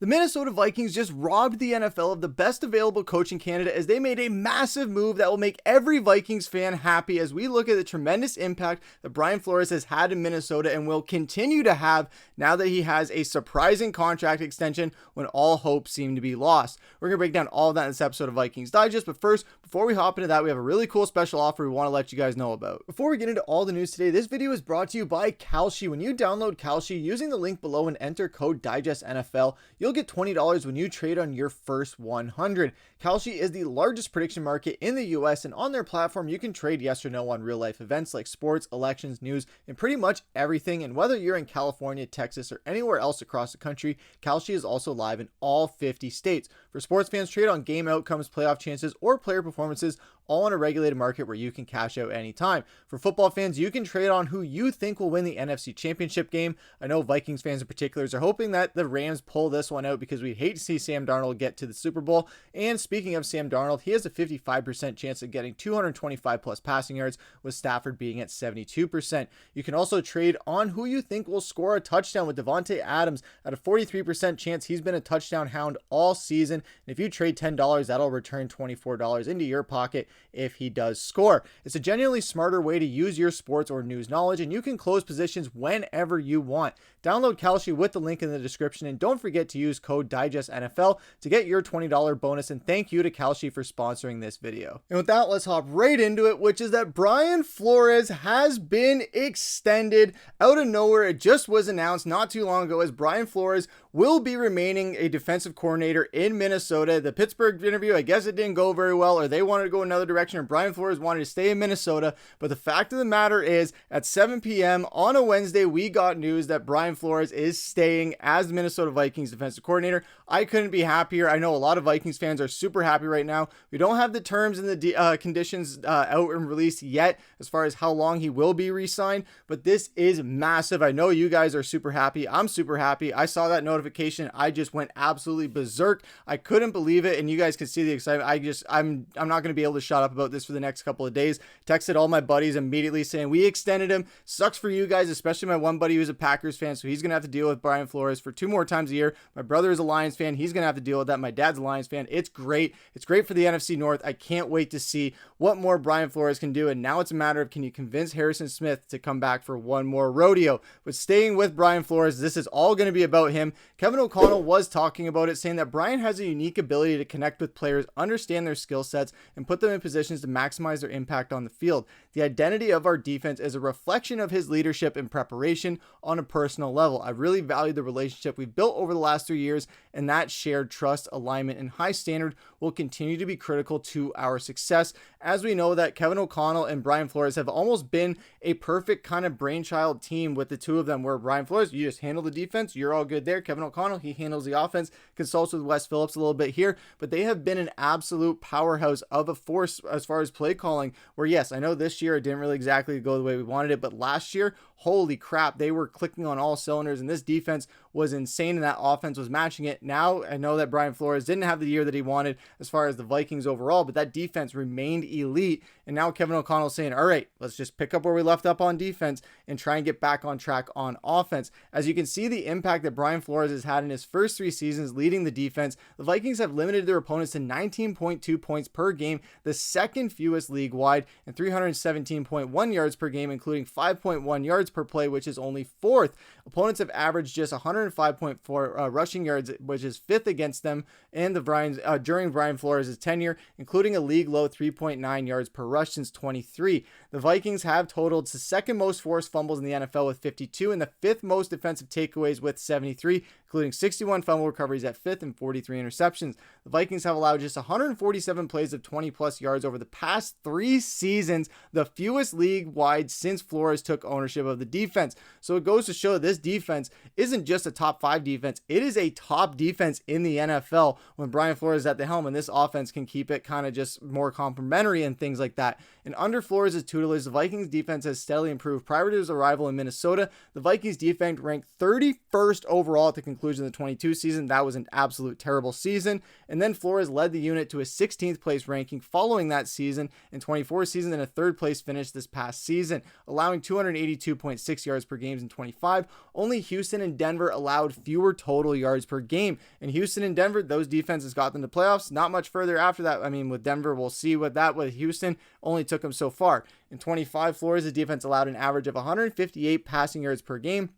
The Minnesota Vikings just robbed the NFL of the best available coaching candidate as they made a massive move that will make every Vikings fan happy as we look at the tremendous impact that Brian Flores has had in Minnesota and will continue to have now that he has a surprising contract extension when all hope seemed to be lost. We're going to break down all of that in this episode of Vikings Digest, but first, before we hop into that, we have a really cool special offer we want to let you guys know about. Before we get into all the news today, this video is brought to you by Kalshi. When you download Kalshi using the link below and enter code DIGESTNFL, you'll get $20 when you trade on your first 100. Kalshi is the largest prediction market in the US, and on their platform you can trade yes or no on real life events like sports, elections, news, and pretty much everything. And whether you're in California, Texas, or anywhere else across the country, Kalshi is also live in all 50 states. For sports fans, trade on game outcomes, playoff chances, or player performances, all in a regulated market where you can cash out anytime. For football fans, you can trade on who you think will win the NFC Championship game. I know Vikings fans in particular are hoping that the Rams pull this one out because we'd hate to see Sam Darnold get to the Super Bowl. And speaking of Sam Darnold, he has a 55% chance of getting 225 plus passing yards, with Stafford being at 72%. You can also trade on who you think will score a touchdown, with Devontae Adams at a 43% chance. He's been a touchdown hound all season. And if you trade $10, that'll return $24 into your pocket if he does score. It's a genuinely smarter way to use your sports or news knowledge, and you can close positions whenever you want. Download Kalshi with the link in the description, and don't forget to use code DIGESTNFL to get your $20 bonus. And thank you to Kalshi for sponsoring this video. And with that, let's hop right into it, which is that Brian Flores has been extended out of nowhere. It just was announced not too long ago as Brian Flores will be remaining a defensive coordinator in Minnesota. The Pittsburgh interview, I guess it didn't go very well, or they wanted to go another direction, or Brian Flores wanted to stay in Minnesota. But the fact of the matter is, at 7 p.m. on a Wednesday, we got news that Brian Flores is staying as the Minnesota Vikings defensive coordinator. I couldn't be happier. I know a lot of Vikings fans are super happy right now. We don't have the terms and the conditions out and released yet as far as how long he will be re-signed, but this is massive. I know you guys are super happy. I'm super happy. I saw that notification. I just went absolutely berserk. I couldn't believe it, and you guys can see the excitement. I'm not going to be able to shut up about this for the next couple of days. Texted all my buddies immediately saying we extended him. Sucks for you guys, especially my one buddy who's a Packers fan, so he's going to have to deal with Brian Flores for 2 more times a year. My brother is a Lions fan. He's going to have to deal with that. My dad's a Lions fan. It's great. It's great for the NFC North. I can't wait to see what more Brian Flores can do, and now it's a matter of, can you convince Harrison Smith to come back for one more rodeo? But staying with Brian Flores, this is all going to be about him. Kevin O'Connell was talking about it, saying that Brian has a unique ability to connect with players, understand their skill sets, and put them in positions to maximize their impact on the field. The identity of our defense is a reflection of his leadership and preparation on a personal level. I really value the relationship we've built over the last 3 years, and that shared trust, alignment, and high standard will continue to be critical to our success. As we know that Kevin O'Connell and Brian Flores have almost been a perfect kind of brainchild team with the two of them, where Brian Flores, you just handle the defense, you're all good there. Kevin O'Connell, he handles the offense, consults with Wes Phillips a little bit here, but they have been an absolute powerhouse of a force as far as play calling, where yes, I know this year it didn't really exactly go the way we wanted it, but last year, holy crap, they were clicking on all cylinders, and this defense was insane, and that offense was matching it. Now, I know that Brian Flores didn't have the year that he wanted as far as the Vikings overall, but that defense remained elite, and now Kevin O'Connell saying, all right, let's just pick up where we left up on defense and try and get back on track on offense. As you can see, the impact that Brian Flores has had in his first 3 seasons leading the defense, the Vikings have limited their opponents to 19.2 points per game, the second fewest league-wide, and 317.1 yards per game, including 5.1 yards per play, which is only 4th. Opponents have averaged just 105.4 rushing yards, which is 5th against them and during Brian Flores' tenure, including a league low 3.9 yards per rush since 23. The Vikings have totaled the second most forced fumbles in the NFL with 52 and the 5th most defensive takeaways with 73, including 61 fumble recoveries at 5th and 43 interceptions. The Vikings have allowed just 147 plays of 20 plus yards over the past 3 seasons, the fewest league-wide since Flores took ownership of the defense. So it goes to show that this defense isn't just a top 5 defense, it is a top defense in the NFL when Brian Flores is at the helm, and this offense can keep it kind of just more complementary and things like that. And under Flores' tutelage, the Vikings defense has steadily improved. Prior to his arrival in Minnesota, the Vikings defense ranked 31st overall at the conclusion conclusion of the 22 season. That was an absolute terrible season. And then Flores led the unit to a 16th place ranking following that season in 24 season and a 3rd place finish this past season, allowing 282.6 yards per game in 25. Only Houston and Denver allowed fewer total yards per game. And Houston and Denver, those defenses got them to playoffs. Not much further after that. I mean, with Denver, we'll see what that with Houston only took them so far. In 25, Flores' defense allowed an average of 158 passing yards per game,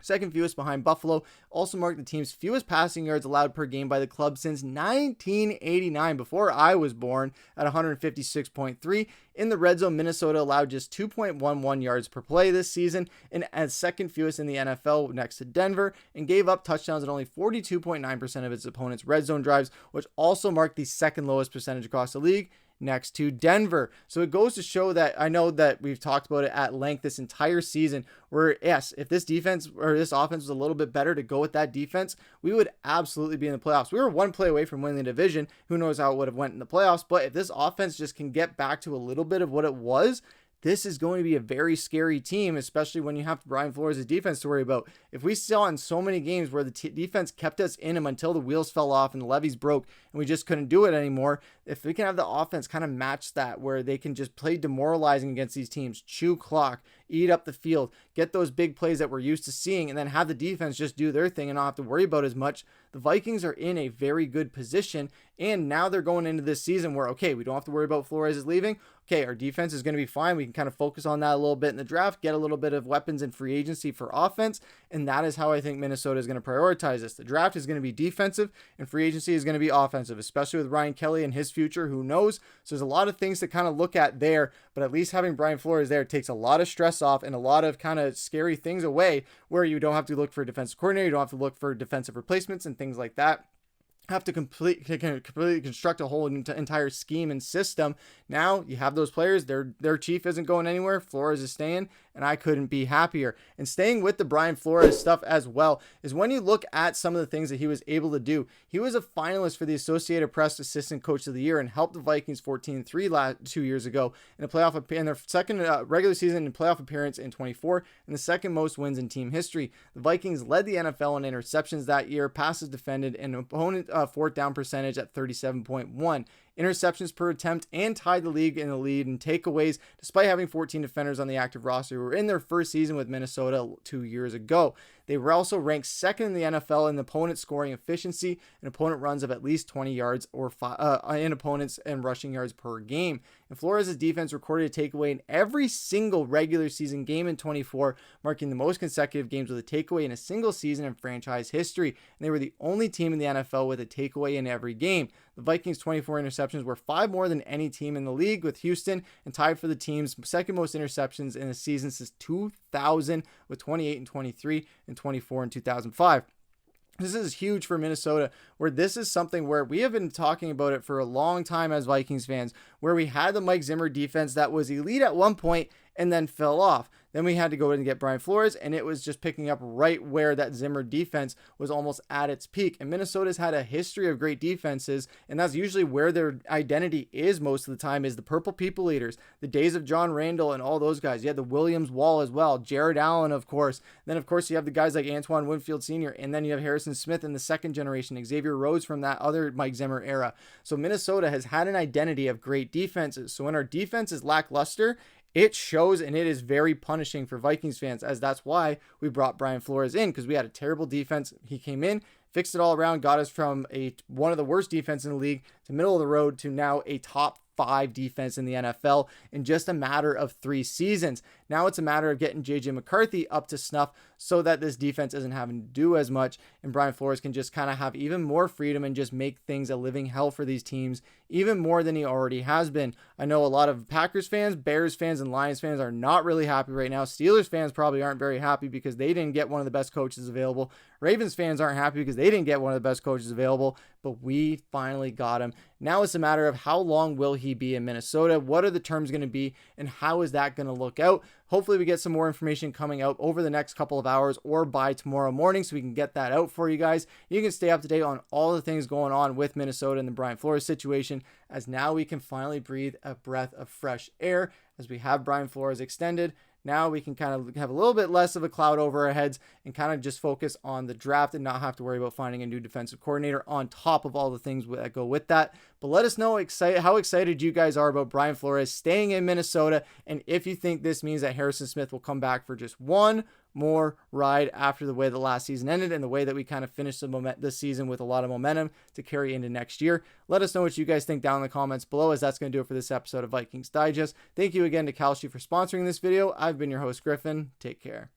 second fewest behind Buffalo. Also marked the team's fewest passing yards allowed per game by the club since 1989, before I was born, at 156.3. In the red zone, Minnesota allowed just 2.11 yards per play this season, and as second fewest in the NFL next to Denver, and gave up touchdowns at only 42.9% of its opponents' red zone drives, which also marked the second lowest percentage across the league, next to Denver. So it goes to show that, I know that we've talked about it at length this entire season, where yes, if this defense or this offense was a little bit better to go with that defense, we would absolutely be in the playoffs. We were one play away from winning the division. Who knows how it would have went in the playoffs, but if this offense just can get back to a little bit of what it was, this is going to be a very scary team, especially when you have Brian Flores' defense to worry about. If we saw in so many games where the defense kept us in them until the wheels fell off and the levees broke and we just couldn't do it anymore, if we can have the offense kind of match that, where they can just play demoralizing against these teams, chew clock, eat up the field, get those big plays that we're used to seeing, and then have the defense just do their thing and not have to worry about as much, the Vikings are in a very good position. And now they're going into this season where, okay, we don't have to worry about Flores is leaving. Okay, our defense is going to be fine. We can kind of focus on that a little bit in the draft, get a little bit of weapons in free agency for offense. And that is how I think Minnesota is going to prioritize this. The draft is going to be defensive and free agency is going to be offensive, especially with Ryan Kelly and his future. Who knows? So there's a lot of things to kind of look at there, but at least having Brian Flores there takes a lot of stress off and a lot of kind of scary things away, where you don't have to look for a defensive coordinator. You don't have to look for defensive replacements and things like that. Have to completely construct a whole entire scheme and system. Now you have those players. Their chief isn't going anywhere. Flores is staying, and I couldn't be happier. And staying with the Brian Flores stuff as well is when you look at some of the things that he was able to do. He was a finalist for the Associated Press Assistant Coach of the Year and helped the Vikings 14-3 2 years ago in their second regular season and playoff appearance in 24, and the second most wins in team history. The Vikings led the NFL in interceptions that year, passes defended, and opponent fourth down percentage at 37.1. Interceptions per attempt, and tied the league in the lead in takeaways, despite having 14 defenders on the active roster who were in their first season with Minnesota 2 years ago. They were also ranked second in the NFL in opponent scoring efficiency and opponent runs of at least 20 yards or in opponents and rushing yards per game. And Flores' defense recorded a takeaway in every single regular season game in 24, marking the most consecutive games with a takeaway in a single season in franchise history. And they were the only team in the NFL with a takeaway in every game. The Vikings' 24 interceptions were 5 more than any team in the league, with Houston and tied for the team's second most interceptions in a season since 2000, with 28 in 23 and 24 in 2005. This is huge for Minnesota, where this is something where we have been talking about it for a long time as Vikings fans, where we had the Mike Zimmer defense that was elite at one point and then fell off. Then we had to go in and get Brian Flores, and it was just picking up right where that Zimmer defense was almost at its peak. And Minnesota's had a history of great defenses, and that's usually where their identity is most of the time, is the Purple People Eaters, the days of John Randall and all those guys. You had the Williams Wall as well, Jared Allen, of course. Then, of course, you have the guys like Antoine Winfield Sr., and then you have Harrison Smith in the second generation, Xavier Rhodes from that other Mike Zimmer era. So Minnesota has had an identity of great defenses. So when our defense is lackluster, it shows, and it is very punishing for Vikings fans, as that's why we brought Brian Flores in, because we had a terrible defense. He came in, fixed it all around, got us from one of the worst defenses in the league to middle of the road to now a top 5 defense in the NFL in just a matter of 3 seasons. Now it's a matter of getting JJ McCarthy up to snuff so that this defense isn't having to do as much, and Brian Flores can just kind of have even more freedom and just make things a living hell for these teams, even more than he already has been. I know a lot of Packers fans, Bears fans, and Lions fans are not really happy right now. Steelers fans probably aren't very happy because they didn't get one of the best coaches available. Ravens fans aren't happy because they didn't get one of the best coaches available, but we finally got him. Now it's a matter of how long will he be in Minnesota? What are the terms going to be, and how is that going to look out? Hopefully we get some more information coming out over the next couple of hours or by tomorrow morning so we can get that out for you guys. You can stay up to date on all the things going on with Minnesota and the Brian Flores situation, as now we can finally breathe a breath of fresh air as we have Brian Flores extended. Now we can kind of have a little bit less of a cloud over our heads and kind of just focus on the draft and not have to worry about finding a new defensive coordinator on top of all the things that go with that. But let us know how excited you guys are about Brian Flores staying in Minnesota, and if you think this means that Harrison Smith will come back for just one more ride after the way the last season ended and the way that we kind of finished this season with a lot of momentum to carry into next year. Let us know what you guys think down in the comments below, as that's going to do it for this episode of Vikings Digest. Thank you again to Kalshi for sponsoring this video. I've been your host, Griffin. Take care.